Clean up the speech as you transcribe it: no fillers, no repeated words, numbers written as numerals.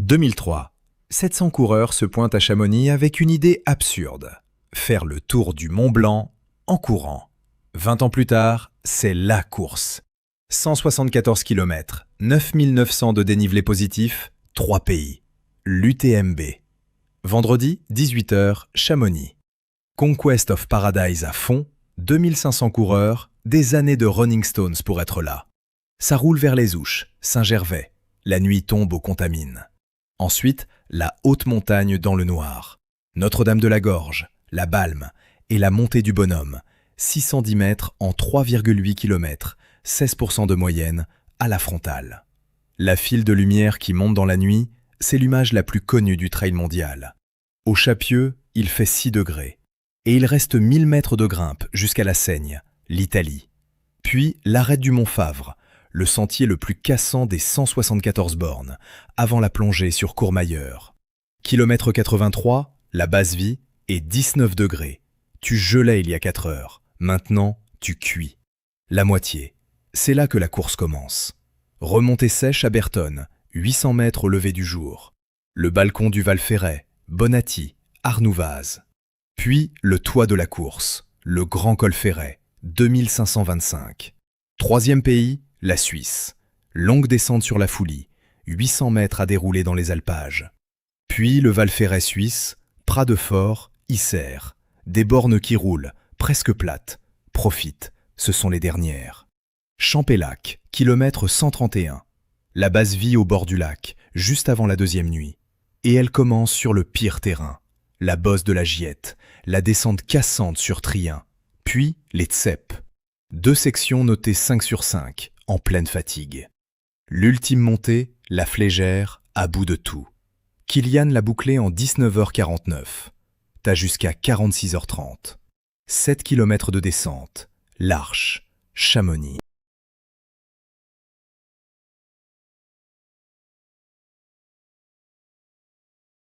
2003. 700 coureurs se pointent à Chamonix avec une idée absurde. Faire le tour du Mont Blanc en courant. 20 ans plus tard, c'est la course. 174 km, 9900 de dénivelé positif, 3 pays. L'UTMB. Vendredi, 18 h, Chamonix. Conquest of Paradise à fond, 2500 coureurs, des années de Running Stones pour être là. Ça roule vers les Ouches, Saint-Gervais. La nuit tombe aux Contamines. Ensuite, la haute montagne dans le noir. Notre-Dame-de-la-Gorge, la Balme et la montée du Bonhomme. 610 mètres en 3,8 km, 16% de moyenne, à la frontale. La file de lumière qui monte dans la nuit, c'est l'image la plus connue du trail mondial. Au Chapieux, il fait 6 degrés. Et il reste 1000 mètres de grimpe jusqu'à la Seigne, l'Italie. Puis l'arête du Mont Favre, le sentier le plus cassant des 174 bornes, avant la plongée sur Courmayeur. Kilomètre 83, la Basse-Vie, et 19 degrés. Tu gelais il y a 4 heures, maintenant tu cuis. La moitié, c'est là que la course commence. Remontée sèche à Bertonne, 800 mètres au lever du jour. Le balcon du Val Ferret, Bonatti, Arnouvaz. Puis le toit de la course, le Grand Col Ferret, 2525. Troisième pays, la Suisse. Longue descente sur la Foulie, 800 mètres à dérouler dans les alpages. Puis le Val Ferret suisse, Prat de Fort, Isère. Des bornes qui roulent, presque plates. Profite, ce sont les dernières. Champélac, kilomètre 131. La Basse-Vie au bord du lac, juste avant la deuxième nuit. Et elle commence sur le pire terrain. La bosse de la Giette, la descente cassante sur Trien. Puis les Tsep. 2 sections notées 5 sur 5, en pleine fatigue. L'ultime montée, la Flégère, à bout de tout. Kilian l'a bouclée en 19h49. T'as jusqu'à 46h30. 7 km de descente. L'Arche, Chamonix.